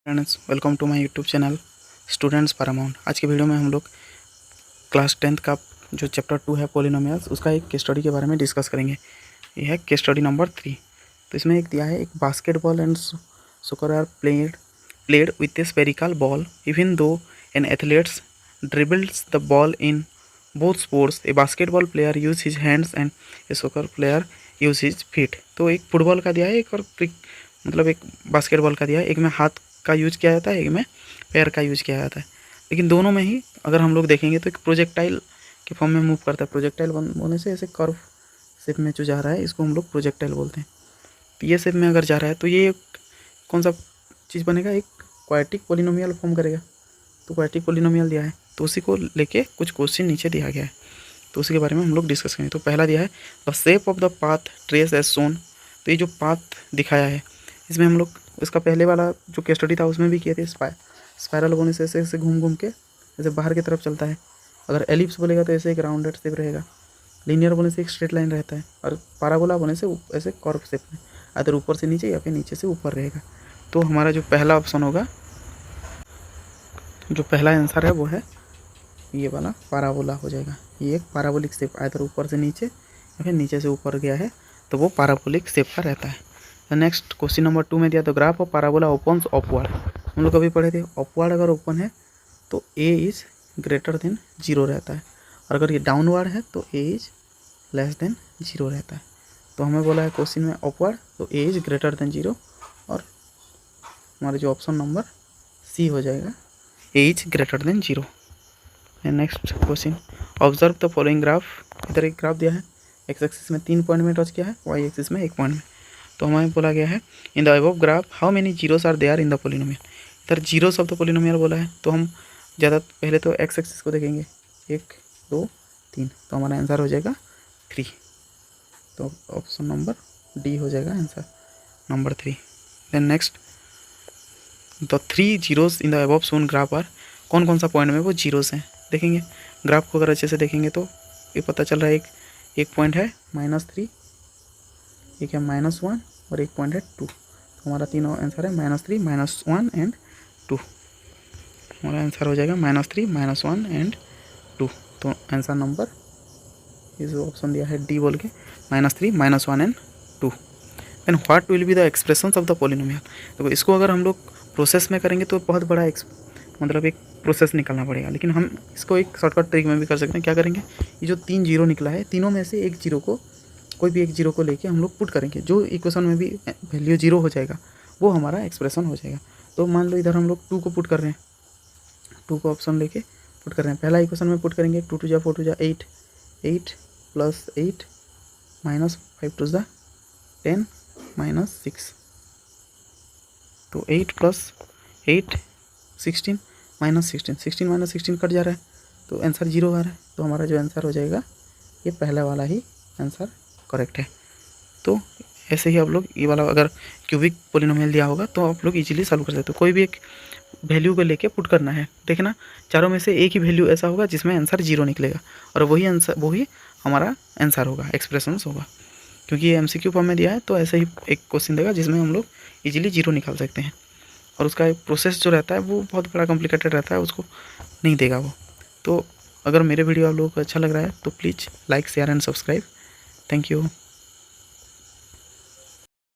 Friends, welcome to my YouTube channel students paramount. आज के video में हम लोग क्लास 10th का जो चैप्टर 2 है पॉलिनोमियल्स, उसका एक केस स्टडी के बारे में डिस्कस करेंगे। ये है केस स्टडी नंबर 3। तो इसमें एक दिया है, एक basketball and soccer are played with a spherical ball even though an athletes dribbles the ball in both sports. A basketball player use his hands and a soccer player use his feet. तो एक football का दिया है, एक और मतलब एक basketball का दिया है। एक में हाथ का यूज किया जाता है, एक में पैर का यूज किया जाता है, लेकिन दोनों में ही अगर हम लोग देखेंगे तो एक प्रोजेक्टाइल के फॉर्म में मूव करता है। प्रोजेक्टाइल होने से ऐसे कर्व शेप में जो जा रहा है, इसको हम लोग प्रोजेक्टाइल बोलते हैं। तो ये शेप में अगर जा रहा है तो ये कौन सा चीज़ बनेगा, एक क्वाड्रेटिक पोलिनोमियल फॉर्म करेगा। तो क्वाड्रेटिक पोलिनोमियल दिया है, तो उसी को लेके कुछ क्वेश्चन नीचे दिया गया है, तो उसी के बारे में हम लोग डिस्कस करेंगे। तो पहला दिया है the shape of the path trace as shown. तो ये जो पाथ दिखाया है, इसमें हम लोग इसका पहले वाला जो केस स्टडी था उसमें भी किए थे। स्पायरल होने से ऐसे ऐसे घूम घूम के ऐसे बाहर की तरफ चलता है। अगर एलिप्स बोलेगा तो ऐसे एक राउंडेड शेप रहेगा। लीनियर बोलने से एक स्ट्रेट लाइन रहता है, और पैराबोला बोलने से ऐसे कर्व शेप में, अगर ऊपर से नीचे या फिर नीचे से ऊपर रहेगा। तो हमारा जो पहला ऑप्शन होगा, जो पहला आंसर है वो है ये वाला, पैराबोला हो जाएगा। ये एक पैराबोलिक शेप, अगर ऊपर से नीचे या फिर नीचे से ऊपर गया है तो वो पैराबोलिक शेप का रहता है। नेक्स्ट क्वेश्चन नंबर 2 में दिया, तो graph of parabola opens upward. हम लोग कभी पढ़े थे, अपवर्ड अगर ओपन है तो ए इज ग्रेटर देन 0 रहता है, और अगर ये डाउनवर्ड है तो ए इज लेस देन 0 रहता है। तो हमें बोला है क्वेश्चन में अपवर्ड, तो ए इज ग्रेटर देन 0, और हमारा जो ऑप्शन नंबर सी हो जाएगा, a is greater than 0। Next question, observe the following graph. इधर एक ग्राफ दिया है, एक्स एक्सिस में 3 पॉइंट में टच किया है, वाई एक्सिस में 1 पॉइंट में। तो हमें बोला गया है in the above graph how many zeros are there in the polynomial. इधर जीरोस ऑफ द पोलिनोमियल बोला है, तो हम ज़्यादा पहले तो एक्स एक्सिस को देखेंगे, 1 2 3, तो हमारा आंसर हो जाएगा 3। तो ऑप्शन नंबर डी हो जाएगा answer number 3। Then next, the 3 zeros in the above shown graph are. कौन कौन सा पॉइंट में वो जीरोस हैं देखेंगे। ग्राफ को अगर अच्छे से देखेंगे तो ये पता चल रहा है, एक पॉइंट है -3, एक है -1 और एक पॉइंट है 2। तो हमारा तीनों आंसर है -3 -1 एंड 2। हमारा आंसर हो जाएगा -3 -1 एंड 2। तो आंसर नंबर ये जो ऑप्शन दिया है डी बोल के, -3 -1 and 2। Then what will be the expressions of the polynomial. तो इसको अगर हम लोग प्रोसेस में करेंगे तो बहुत बड़ा मतलब एक प्रोसेस निकालना पड़ेगा, लेकिन हम इसको एक शॉर्टकट तरीके में भी कर सकते हैं। क्या करेंगे, ये जो 3 जीरो निकला है, तीनों में से एक जीरो को, कोई भी एक जीरो को लेके हम लोग पुट करेंगे, जो इक्वेशन में भी वैल्यू 0 हो जाएगा वो हमारा एक्सप्रेशन हो जाएगा। तो मान लो इधर हम लोग 2 को पुट कर रहे हैं, 2 को ऑप्शन लेके पुट कर रहे हैं। पहला इक्वेशन में पुट करेंगे, 2 2 जा 4 2 जा 8, 8 + 8 -5 2 जा 10 -6। तो 8 + 8 16 -16, 16 -16 कट जा रहा है, तो आंसर 0 आ रहा है। तो हमारा जो आंसर हो जाएगा ये पहला वाला ही आंसर करेक्ट है। तो ऐसे ही आप लोग ये वाला अगर क्यूबिक पोलिनोमियल दिया होगा तो आप लोग इजीली सॉल्व कर सकते हो। कोई भी एक वैल्यू को लेके पुट करना है, देखना चारों में से एक ही वैल्यू ऐसा होगा जिसमें आंसर 0 निकलेगा, और वही हमारा आंसर होगा, एक्सप्रेशंस होगा। क्योंकि ये MCQ फॉर्म में दिया है, तो ऐसे ही एक क्वेश्चन देगा जिसमें हम लोग ईजिली 0 निकाल सकते हैं, और उसका एक प्रोसेस जो रहता है वो बहुत बड़ा कॉम्प्लिकेटेड रहता है, उसको नहीं देगा वो। तो अगर मेरे वीडियो आप लोगों को अच्छा लग रहा है तो please like share and subscribe. Thank you.